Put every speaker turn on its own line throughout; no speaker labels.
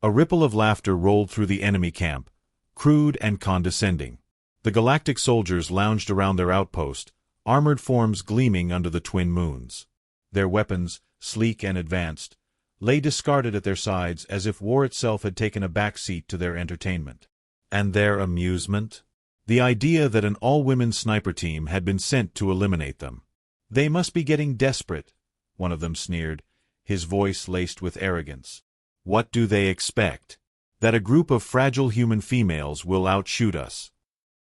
A ripple of laughter rolled through the enemy camp, crude and condescending. The Galactic soldiers lounged around their outpost, armored forms gleaming under the twin moons. Their weapons, sleek and advanced, lay discarded at their sides as if war itself had taken a back seat to their entertainment. And their amusement? The idea that an all-women sniper team had been sent to eliminate them. "They must be getting desperate," one of them sneered, his voice laced with arrogance. "What do they expect? That a group of fragile human females will outshoot us?"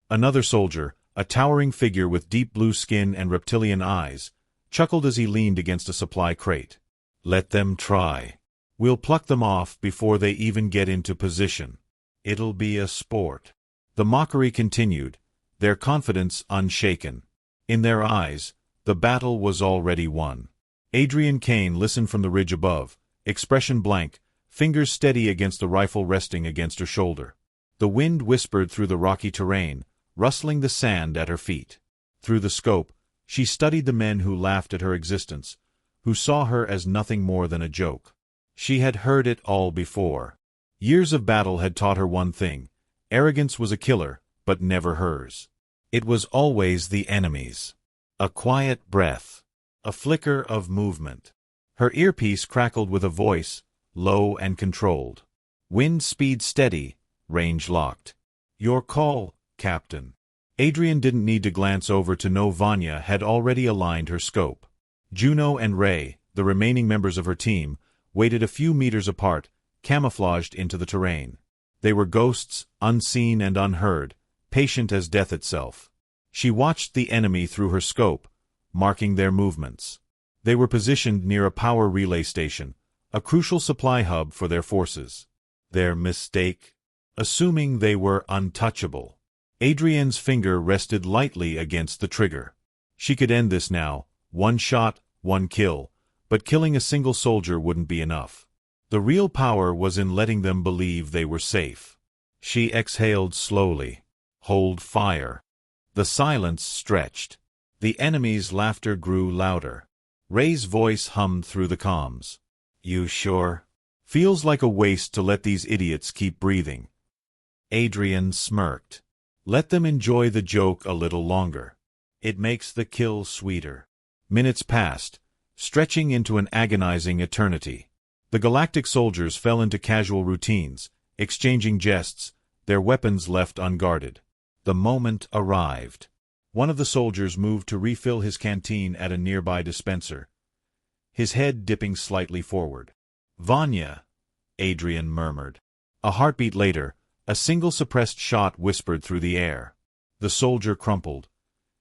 Another soldier, a towering figure with deep blue skin and reptilian eyes, chuckled as he leaned against a supply crate. "Let them try. We'll pluck them off before they even get into position. It'll be a sport." The mockery continued, their confidence unshaken. In their eyes, the battle was already won. Adrian Kane listened from the ridge above, expression blank, fingers steady against the rifle resting against her shoulder. The wind whispered through the rocky terrain, rustling the sand at her feet. Through the scope, she studied the men who laughed at her existence, who saw her as nothing more than a joke. She had heard it all before. Years of battle had taught her one thing: arrogance was a killer, but never hers. It was always the enemy's. A quiet breath. A flicker of movement. Her earpiece crackled with a voice, low and controlled. "Wind speed steady, range locked. Your call, Captain." Adrian didn't need to glance over to know Vanya had already aligned her scope. Juno and Ray, the remaining members of her team, waited a few meters apart, camouflaged into the terrain. They were ghosts, unseen and unheard, patient as death itself. She watched the enemy through her scope, marking their movements. They were positioned near a power relay station, a crucial supply hub for their forces. Their mistake? Assuming they were untouchable. Adrian's finger rested lightly against the trigger. She could end this now, one shot, one kill, but killing a single soldier wouldn't be enough. The real power was in letting them believe they were safe. She exhaled slowly. Hold fire. The silence stretched. The enemy's laughter grew louder. Ray's voice hummed through the comms. "You sure? Feels like a waste to let these idiots keep breathing." Adrian smirked. "Let them enjoy the joke a little longer. It makes the kill sweeter." Minutes passed, stretching into an agonizing eternity. The Galactic soldiers fell into casual routines, exchanging jests, their weapons left unguarded. The moment arrived. One of the soldiers moved to refill his canteen at a nearby dispenser, his head dipping slightly forward. "Vanya," Adrian murmured. A heartbeat later, a single suppressed shot whispered through the air. The soldier crumpled,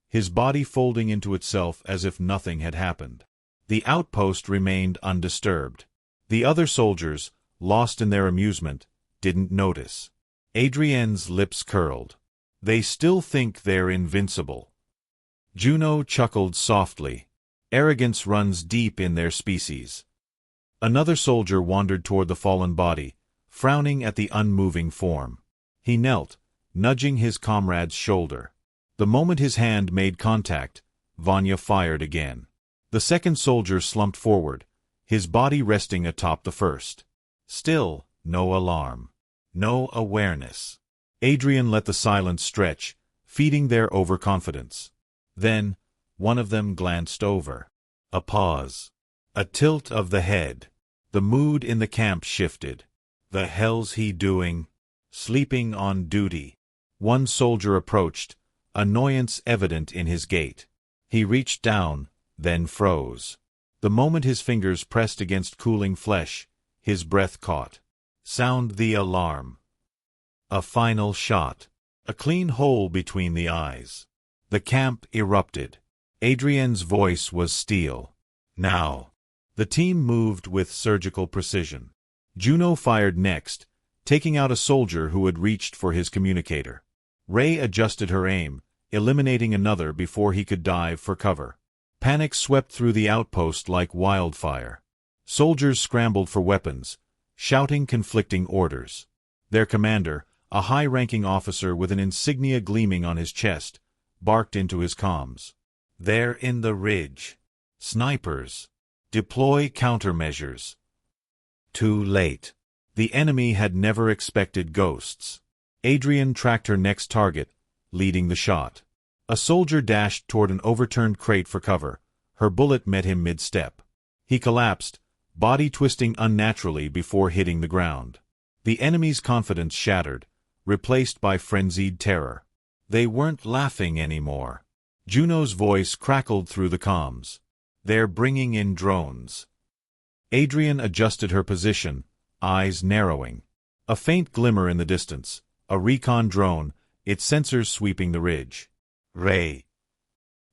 his body folding into itself as if nothing had happened. The outpost remained undisturbed. The other soldiers, lost in their amusement, didn't notice. Adrienne's lips curled. "They still think they're invincible." Juno chuckled softly. "Arrogance runs deep in their species." Another soldier wandered toward the fallen body, frowning at the unmoving form. He knelt, nudging his comrade's shoulder. The moment his hand made contact, Vanya fired again. The second soldier slumped forward, his body resting atop the first. Still, no alarm. No awareness. Adrian let the silence stretch, feeding their overconfidence. Then, one of them glanced over. A pause. A tilt of the head. The mood in the camp shifted. "The hell's he doing? Sleeping on duty." One soldier approached, annoyance evident in his gait. He reached down, then froze. The moment his fingers pressed against cooling flesh, his breath caught. Sound the alarm. A final shot. A clean hole between the eyes. The camp erupted. Adrienne's voice was steel. "Now." The team moved with surgical precision. Juno fired next, taking out a soldier who had reached for his communicator. Ray adjusted her aim, eliminating another before he could dive for cover. Panic swept through the outpost like wildfire. Soldiers scrambled for weapons, shouting conflicting orders. Their commander, a high-ranking officer with an insignia gleaming on his chest, barked into his comms. "They're in the ridge. Snipers. Deploy countermeasures." Too late. The enemy had never expected ghosts. Adrian tracked her next target, leading the shot. A soldier dashed toward an overturned crate for cover. Her bullet met him mid-step. He collapsed, body twisting unnaturally before hitting the ground. The enemy's confidence shattered, replaced by frenzied terror. They weren't laughing anymore. Juno's voice crackled through the comms. "They're bringing in drones." Adrian adjusted her position, eyes narrowing. A faint glimmer in the distance, a recon drone, its sensors sweeping the ridge. Ray.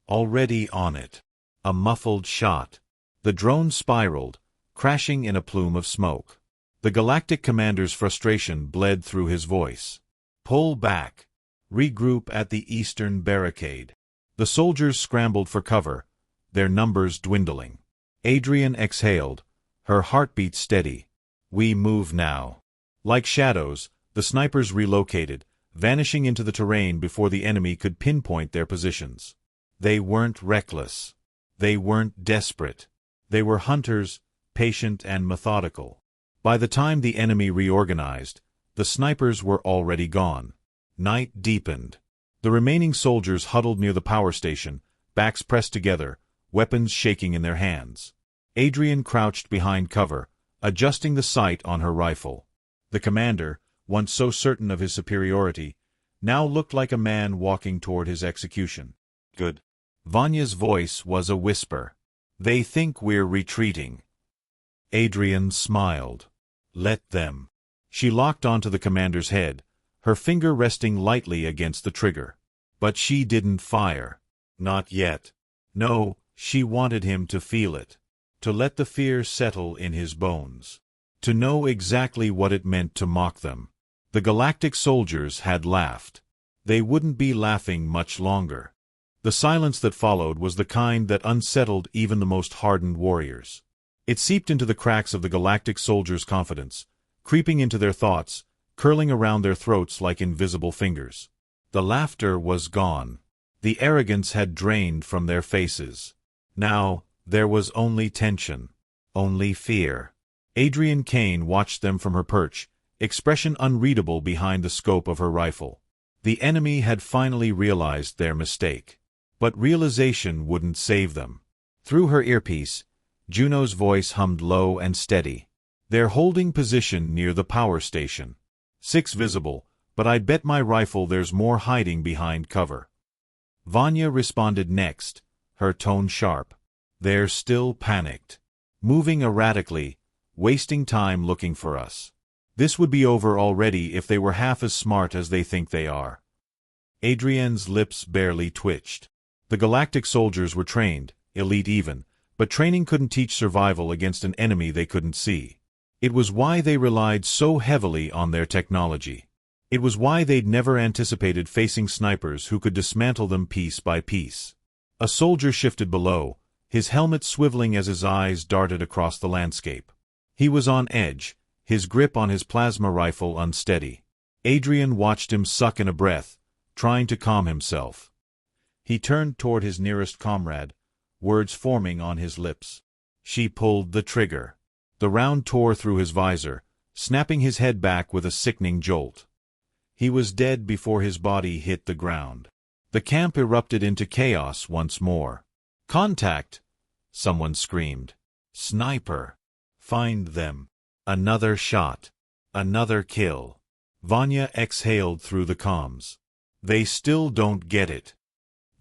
Already on it. A muffled shot. The drone spiraled, crashing in a plume of smoke. The Galactic commander's frustration bled through his voice. "Pull back. Regroup at the eastern barricade." The soldiers scrambled for cover, their numbers dwindling. Adrian exhaled, her heartbeat steady. "We move now." Like shadows, the snipers relocated, vanishing into the terrain before the enemy could pinpoint their positions. They weren't reckless. They weren't desperate. They were hunters, patient and methodical. By the time the enemy reorganized, the snipers were already gone. Night deepened. The remaining soldiers huddled near the power station, backs pressed together, weapons shaking in their hands. Adrian crouched behind cover, adjusting the sight on her rifle. The commander, once so certain of his superiority, now looked like a man walking toward his execution. "Good." Vanya's voice was a whisper. "They think we're retreating." Adrian smiled. "Let them." She locked onto the commander's head, her finger resting lightly against the trigger. But she didn't fire. Not yet. No, she wanted him to feel it. To let the fear settle in his bones. To know exactly what it meant to mock them. The Galactic soldiers had laughed. They wouldn't be laughing much longer. The silence that followed was the kind that unsettled even the most hardened warriors. It seeped into the cracks of the Galactic soldiers' confidence, creeping into their thoughts, curling around their throats like invisible fingers. The laughter was gone. The arrogance had drained from their faces. Now, there was only tension. Only fear. Adrian Kane watched them from her perch, expression unreadable behind the scope of her rifle. The enemy had finally realized their mistake. But realization wouldn't save them. Through her earpiece, Juno's voice hummed low and steady. "They're holding position near the power station. 6 visible, but I'd bet my rifle there's more hiding behind cover." Vanya responded next, her tone sharp. "They're still panicked. Moving erratically, wasting time looking for us. This would be over already if they were half as smart as they think they are." Adrian's lips barely twitched. The Galactic soldiers were trained, elite even, but training couldn't teach survival against an enemy they couldn't see. It was why they relied so heavily on their technology. It was why they'd never anticipated facing snipers who could dismantle them piece by piece. A soldier shifted below, his helmet swiveling as his eyes darted across the landscape. He was on edge, his grip on his plasma rifle unsteady. Adrian watched him suck in a breath, trying to calm himself. He turned toward his nearest comrade, words forming on his lips. She pulled the trigger. The round tore through his visor, snapping his head back with a sickening jolt. He was dead before his body hit the ground. The camp erupted into chaos once more. "Contact!" someone screamed. "Sniper! Find them!" Another shot. Another kill. Vanya exhaled through the comms. "They still don't get it."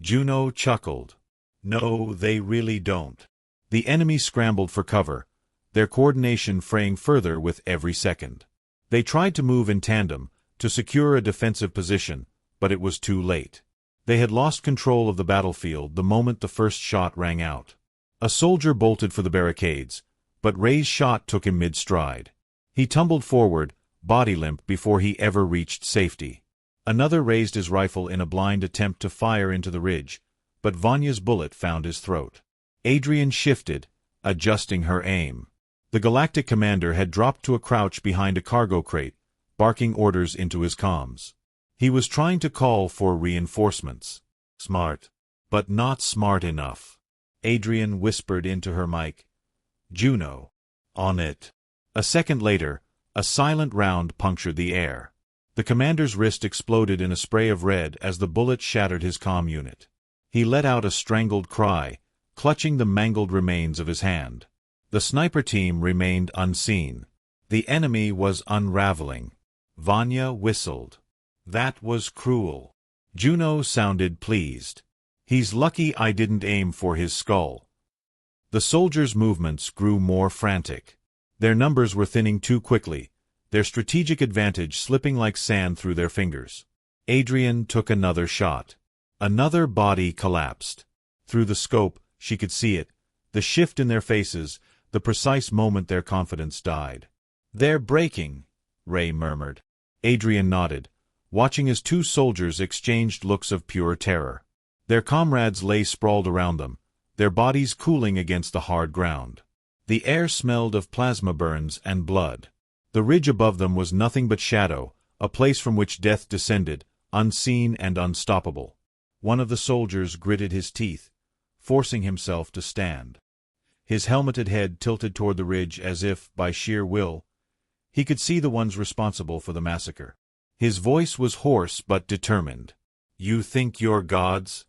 Juno chuckled. "No, they really don't." The enemy scrambled for cover, their coordination fraying further with every second. They tried to move in tandem, to secure a defensive position, but it was too late. They had lost control of the battlefield the moment the first shot rang out. A soldier bolted for the barricades, but Ray's shot took him mid-stride. He tumbled forward, body limp before he ever reached safety. Another raised his rifle in a blind attempt to fire into the ridge, but Vanya's bullet found his throat. Adrian shifted, adjusting her aim. The Galactic commander had dropped to a crouch behind a cargo crate, barking orders into his comms. He was trying to call for reinforcements. Smart. But not smart enough. Adrian whispered into her mic. "Juno. On it." A second later, A silent round punctured the air. The commander's wrist exploded in a spray of red as the bullet shattered his comm unit. He let out a strangled cry, clutching the mangled remains of his hand. The sniper team remained unseen. The enemy was unraveling. Vanya whistled. That was cruel. Juno sounded pleased. He's lucky I didn't aim for his skull. The soldiers' movements grew more frantic. Their numbers were thinning too quickly, their strategic advantage slipping like sand through their fingers. Adrian took another shot. Another body collapsed. Through the scope, she could see it, the shift in their faces, the precise moment their confidence died. "They're breaking," Ray murmured. Adrian nodded, watching as two soldiers exchanged looks of pure terror. Their comrades lay sprawled around them, their bodies cooling against the hard ground. The air smelled of plasma burns and blood. The ridge above them was nothing but shadow, a place from which death descended, unseen and unstoppable. One of the soldiers gritted his teeth, forcing himself to stand. His helmeted head tilted toward the ridge as if, by sheer will, he could see the ones responsible for the massacre. His voice was hoarse but determined. "You think you're gods?"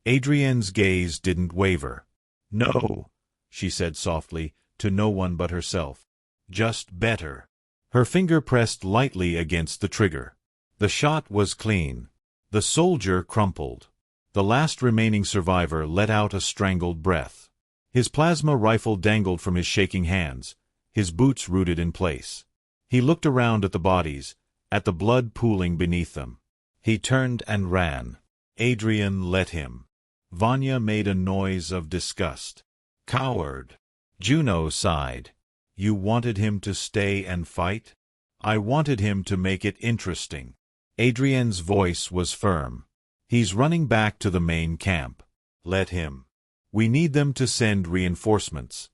Adrienne's gaze didn't waver. "No," she said softly, to no one but herself. "Just better." Her finger pressed lightly against the trigger. The shot was clean. The soldier crumpled. The last remaining survivor let out a strangled breath. His plasma rifle dangled from his shaking hands, his boots rooted in place. He looked around at the bodies, at the blood pooling beneath them. He turned and ran. Adrian let him. Vanya made a noise of disgust. "Coward." Juno sighed. "You wanted him to stay and fight?" "I wanted him to make it interesting." Adrian's voice was firm. "He's running back to the main camp. Let him. We need them to send reinforcements."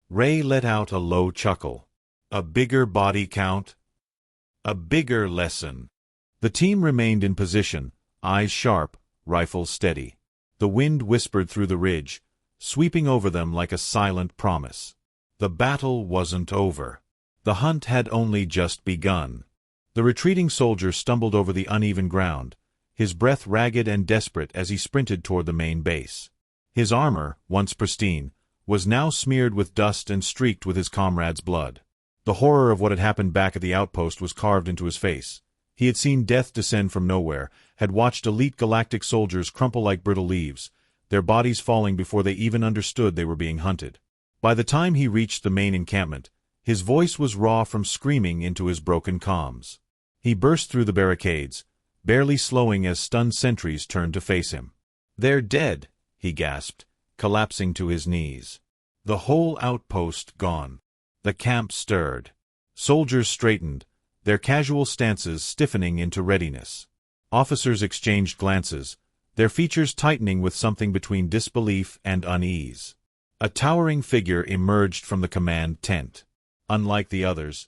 Ray let out a low chuckle. "A bigger body count? A bigger lesson." The team remained in position, eyes sharp, rifles steady. The wind whispered through the ridge, sweeping over them like a silent promise. The battle wasn't over. The hunt had only just begun. The retreating soldier stumbled over the uneven ground, his breath ragged and desperate as he sprinted toward the main base. His armor, once pristine, was now smeared with dust and streaked with his comrades' blood. The horror of what had happened back at the outpost was carved into his face. He had seen death descend from nowhere, had watched elite galactic soldiers crumple like brittle leaves, their bodies falling before they even understood they were being hunted. By the time he reached the main encampment, his voice was raw from screaming into his broken comms. He burst through the barricades, barely slowing as stunned sentries turned to face him. "They're dead," he gasped, collapsing to his knees. The whole outpost gone. The camp stirred. Soldiers straightened, their casual stances stiffening into readiness. Officers exchanged glances, their features tightening with something between disbelief and unease. A towering figure emerged from the command tent. Unlike the others,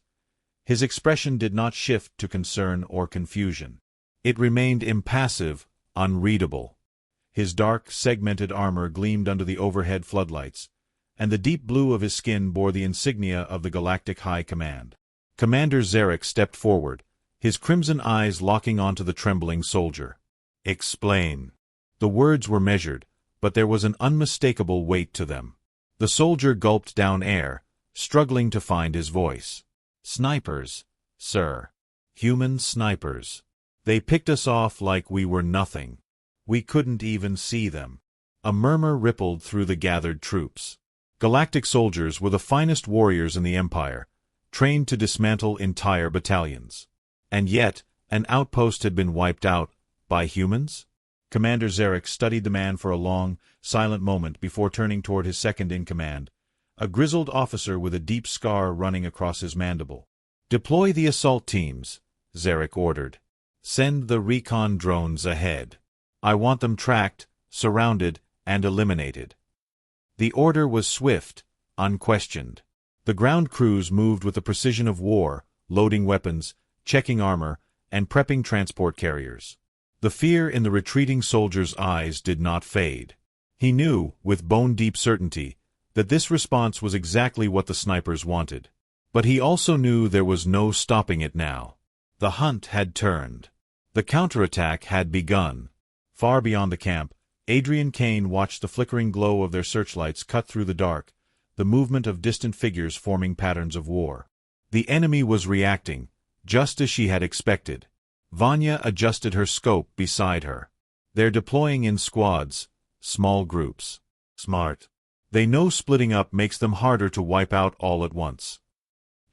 his expression did not shift to concern or confusion. It remained impassive, unreadable. His dark, segmented armor gleamed under the overhead floodlights, and the deep blue of his skin bore the insignia of the Galactic High Command. Commander Zarek stepped forward, his crimson eyes locking onto the trembling soldier. "Explain." The words were measured, but there was an unmistakable weight to them. The soldier gulped down air, struggling to find his voice. "Snipers, sir. Human snipers. They picked us off like we were nothing. We couldn't even see them." A murmur rippled through the gathered troops. Galactic soldiers were the finest warriors in the Empire, trained to dismantle entire battalions. And yet, an outpost had been wiped out by humans? Commander Zarek studied the man for a long, silent moment before turning toward his second-in-command, a grizzled officer with a deep scar running across his mandible. "Deploy the assault teams," Zarek ordered. "Send the recon drones ahead. I want them tracked, surrounded, and eliminated." The order was swift, unquestioned. The ground crews moved with the precision of war, loading weapons, checking armor, and prepping transport carriers. The fear in the retreating soldier's eyes did not fade. He knew, with bone-deep certainty, that this response was exactly what the snipers wanted. But he also knew there was no stopping it now. The hunt had turned. The counterattack had begun. Far beyond the camp, Adrian Kane watched the flickering glow of their searchlights cut through the dark, the movement of distant figures forming patterns of war. The enemy was reacting, just as she had expected. Vanya adjusted her scope beside her. They're deploying in squads, small groups. Smart. They know splitting up makes them harder to wipe out all at once.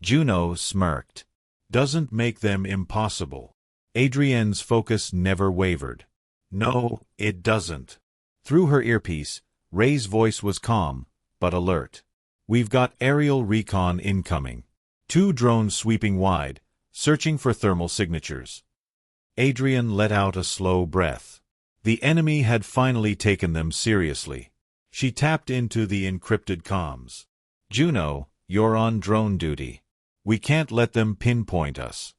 Juno smirked. Doesn't make them impossible. Adrienne's focus never wavered. No, it doesn't. Through her earpiece, Ray's voice was calm, but alert. We've got aerial recon incoming. 2 drones sweeping wide, searching for thermal signatures. Adrienne let out a slow breath. The enemy had finally taken them seriously. She tapped into the encrypted comms. Juno, you're on drone duty. We can't let them pinpoint us.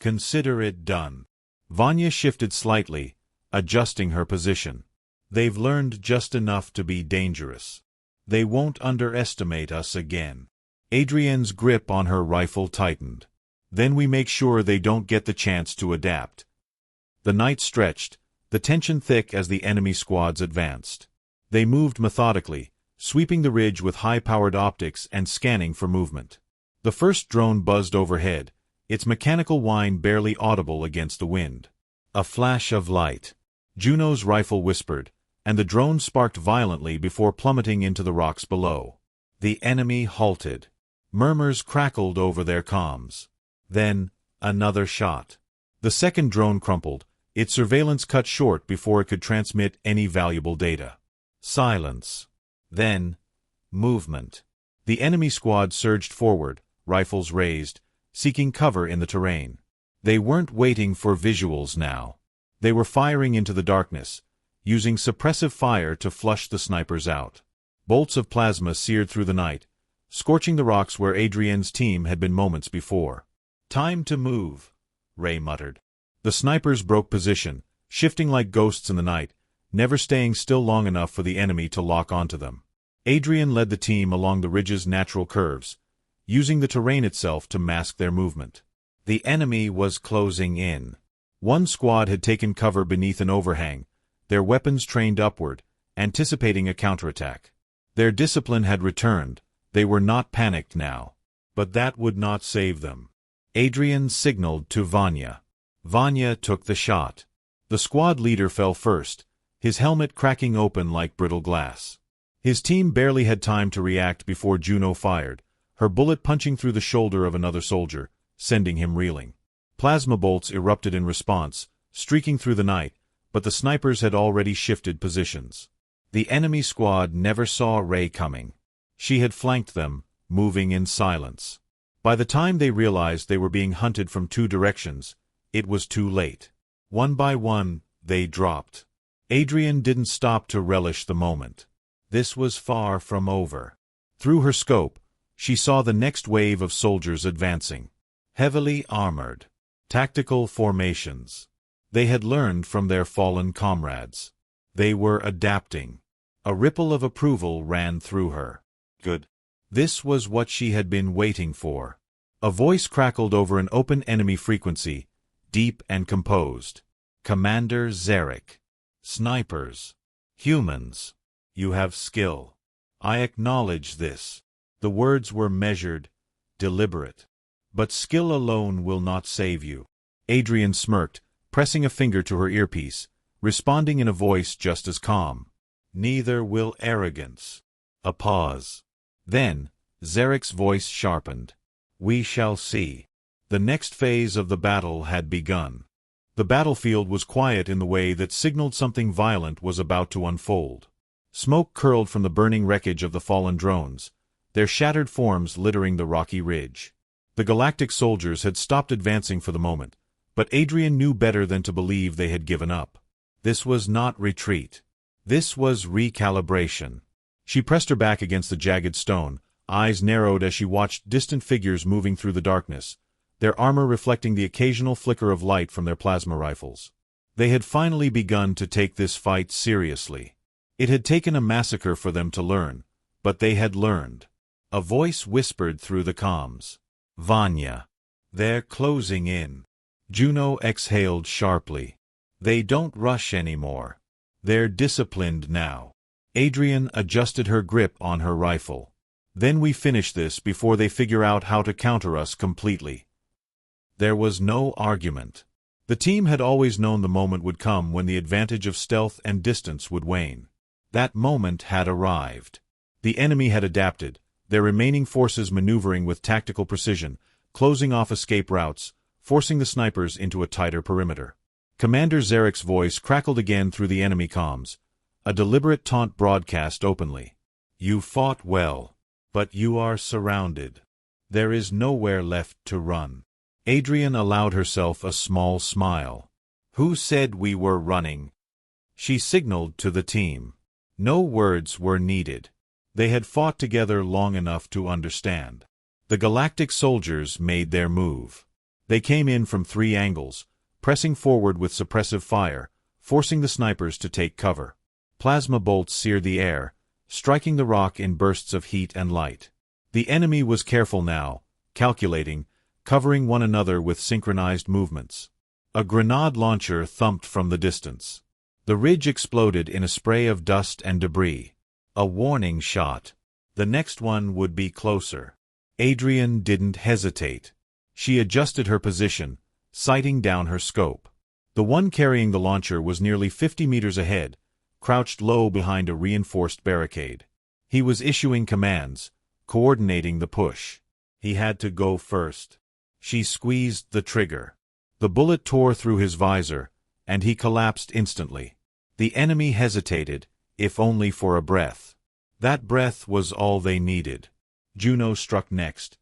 Consider it done. Vanya shifted slightly, adjusting her position. They've learned just enough to be dangerous. They won't underestimate us again. Adrienne's grip on her rifle tightened. Then we make sure they don't get the chance to adapt. The night stretched, the tension thick as the enemy squads advanced. They moved methodically, sweeping the ridge with high-powered optics and scanning for movement. The first drone buzzed overhead, its mechanical whine barely audible against the wind. A flash of light. Juno's rifle whispered, and the drone sparked violently before plummeting into the rocks below. The enemy halted. Murmurs crackled over their comms. Then, another shot. The second drone crumpled, its surveillance cut short before it could transmit any valuable data. Silence. Then, movement. The enemy squad surged forward, rifles raised, seeking cover in the terrain. They weren't waiting for visuals now. They were firing into the darkness, using suppressive fire to flush the snipers out. Bolts of plasma seared through the night, scorching the rocks where Adrienne's team had been moments before. Time to move, Ray muttered. The snipers broke position, shifting like ghosts in the night, never staying still long enough for the enemy to lock onto them. Adrienne led the team along the ridge's natural curves, using the terrain itself to mask their movement. The enemy was closing in. One squad had taken cover beneath an overhang, their weapons trained upward, anticipating a counterattack. Their discipline had returned, they were not panicked now. But that would not save them. Adrienne signaled to Vanya. Vanya took the shot. The squad leader fell first, his helmet cracking open like brittle glass. His team barely had time to react before Juno fired, her bullet punching through the shoulder of another soldier, sending him reeling. Plasma bolts erupted in response, streaking through the night, but the snipers had already shifted positions. The enemy squad never saw Ray coming. She had flanked them, moving in silence. By the time they realized they were being hunted from 2 directions, it was too late. One by one, they dropped. Adrienne didn't stop to relish the moment. This was far from over. Through her scope, she saw the next wave of soldiers advancing. Heavily armored. Tactical formations. They had learned from their fallen comrades. They were adapting. A ripple of approval ran through her. Good. This was what she had been waiting for. A voice crackled over an open enemy frequency, deep and composed. Commander Zarek. Snipers. Humans. You have skill. I acknowledge this. The words were measured, deliberate. But skill alone will not save you. Adrienne smirked, pressing a finger to her earpiece, responding in a voice just as calm. Neither will arrogance. A pause. Then, Zarek's voice sharpened. We shall see. The next phase of the battle had begun. The battlefield was quiet in the way that signaled something violent was about to unfold. Smoke curled from the burning wreckage of the fallen drones, their shattered forms littering the rocky ridge. The Galactic soldiers had stopped advancing for the moment, but Adrienne knew better than to believe they had given up. This was not retreat. This was recalibration. She pressed her back against the jagged stone, eyes narrowed as she watched distant figures moving through the darkness, their armor reflecting the occasional flicker of light from their plasma rifles. They had finally begun to take this fight seriously. It had taken a massacre for them to learn, but they had learned. A voice whispered through the comms. Vanya. They're closing in. Juno exhaled sharply. They don't rush anymore. They're disciplined now. Adrian adjusted her grip on her rifle. Then we finish this before they figure out how to counter us completely. There was no argument. The team had always known the moment would come when the advantage of stealth and distance would wane. That moment had arrived. The enemy had adapted, their remaining forces maneuvering with tactical precision, closing off escape routes, forcing the snipers into a tighter perimeter. Commander Zarek's voice crackled again through the enemy comms, a deliberate taunt broadcast openly. You fought well, but you are surrounded. There is nowhere left to run. Adrian allowed herself a small smile. Who said we were running? She signaled to the team. No words were needed. They had fought together long enough to understand. The Galactic soldiers made their move. They came in from 3 angles, pressing forward with suppressive fire, forcing the snipers to take cover. Plasma bolts seared the air, striking the rock in bursts of heat and light. The enemy was careful now, calculating, covering one another with synchronized movements. A grenade launcher thumped from the distance. The ridge exploded in a spray of dust and debris. A warning shot. The next one would be closer. Adrian didn't hesitate. She adjusted her position, sighting down her scope. The one carrying the launcher was nearly 50 meters ahead, crouched low behind a reinforced barricade. He was issuing commands, coordinating the push. He had to go first. She squeezed the trigger. The bullet tore through his visor, and he collapsed instantly. The enemy hesitated, if only for a breath. That breath was all they needed. Juno struck next,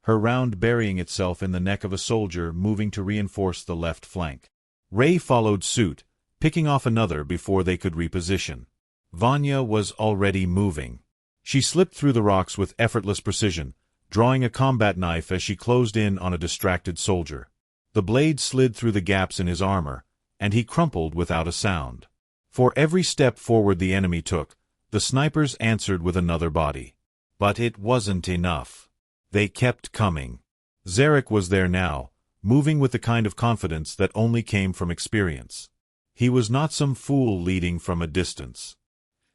her round burying itself in the neck of a soldier moving to reinforce the left flank. Ray followed suit, picking off another before they could reposition. Vanya was already moving. She slipped through the rocks with effortless precision, drawing a combat knife as she closed in on a distracted soldier. The blade slid through the gaps in his armor, and he crumpled without a sound. For every step forward the enemy took, the snipers answered with another body. But it wasn't enough. They kept coming. Zarek was there now, moving with the kind of confidence that only came from experience. He was not some fool leading from a distance.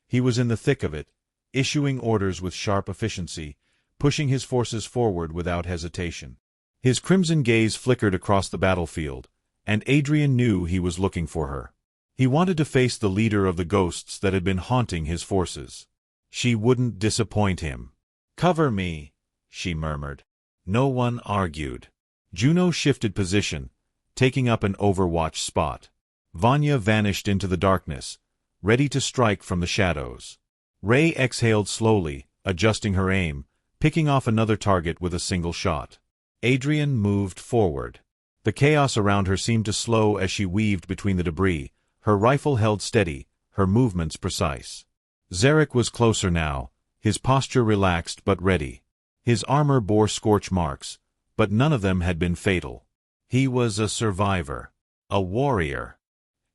He was in the thick of it, issuing orders with sharp efficiency, pushing his forces forward without hesitation. His crimson gaze flickered across the battlefield, and Adrian knew he was looking for her. He wanted to face the leader of the ghosts that had been haunting his forces. She wouldn't disappoint him. "Cover me," she murmured. No one argued. Juno shifted position, taking up an overwatch spot. Vanya vanished into the darkness, ready to strike from the shadows. Ray exhaled slowly, adjusting her aim, picking off another target with a single shot. Adrian moved forward. The chaos around her seemed to slow as she weaved between the debris, her rifle held steady, her movements precise. Zarek was closer now, his posture relaxed but ready. His armor bore scorch marks, but none of them had been fatal. He was a survivor, a warrior.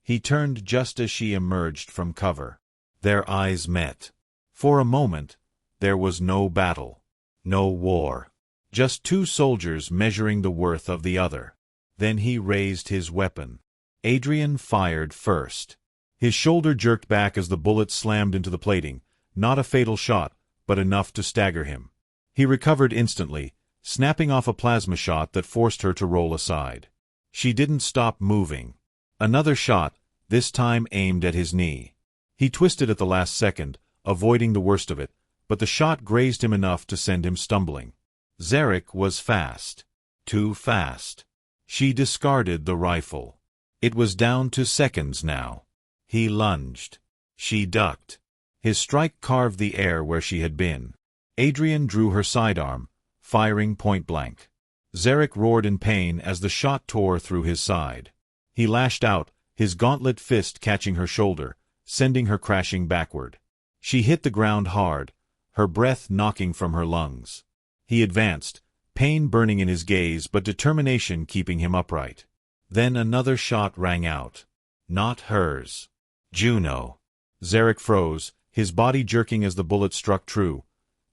He turned just as she emerged from cover. Their eyes met. For a moment, there was no battle, no war. Just 2 soldiers measuring the worth of the other. Then he raised his weapon. Adrian fired first. His shoulder jerked back as the bullet slammed into the plating, not a fatal shot, but enough to stagger him. He recovered instantly, snapping off a plasma shot that forced her to roll aside. She didn't stop moving. Another shot, this time aimed at his knee. He twisted at the last second, avoiding the worst of it, but the shot grazed him enough to send him stumbling. Zarek was fast. Too fast. She discarded the rifle. It was down to seconds now. He lunged. She ducked. His strike carved the air where she had been. Adrian drew her sidearm, firing point-blank. Zarek roared in pain as the shot tore through his side. He lashed out, his gauntlet fist catching her shoulder, sending her crashing backward. She hit the ground hard, her breath knocking from her lungs. He advanced, pain burning in his gaze but determination keeping him upright. Then another shot rang out. Not hers. Juno. Zarek froze, his body jerking as the bullet struck true.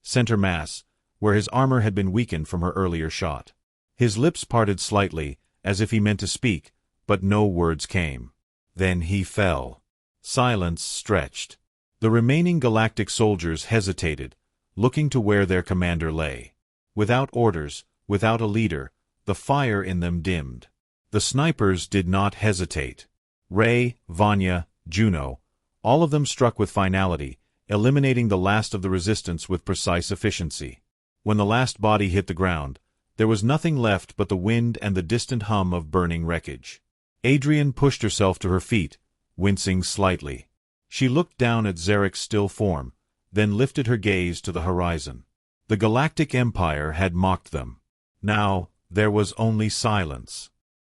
Center mass, where his armor had been weakened from her earlier shot. His lips parted slightly, as if he meant to speak, but no words came. Then he fell. Silence stretched. The remaining Galactic soldiers hesitated, looking to where their commander lay. Without orders, without a leader, the fire in them dimmed. The snipers did not hesitate. Ray, Vanya, Juno, all of them struck with finality, eliminating the last of the resistance with precise efficiency. When the last body hit the ground, there was nothing left but the wind and the distant hum of burning wreckage. Adrian pushed herself to her feet, wincing slightly. She looked down at Zarek's still form, then lifted her gaze to the horizon. The Galactic Empire had mocked them. Now, there was only silence.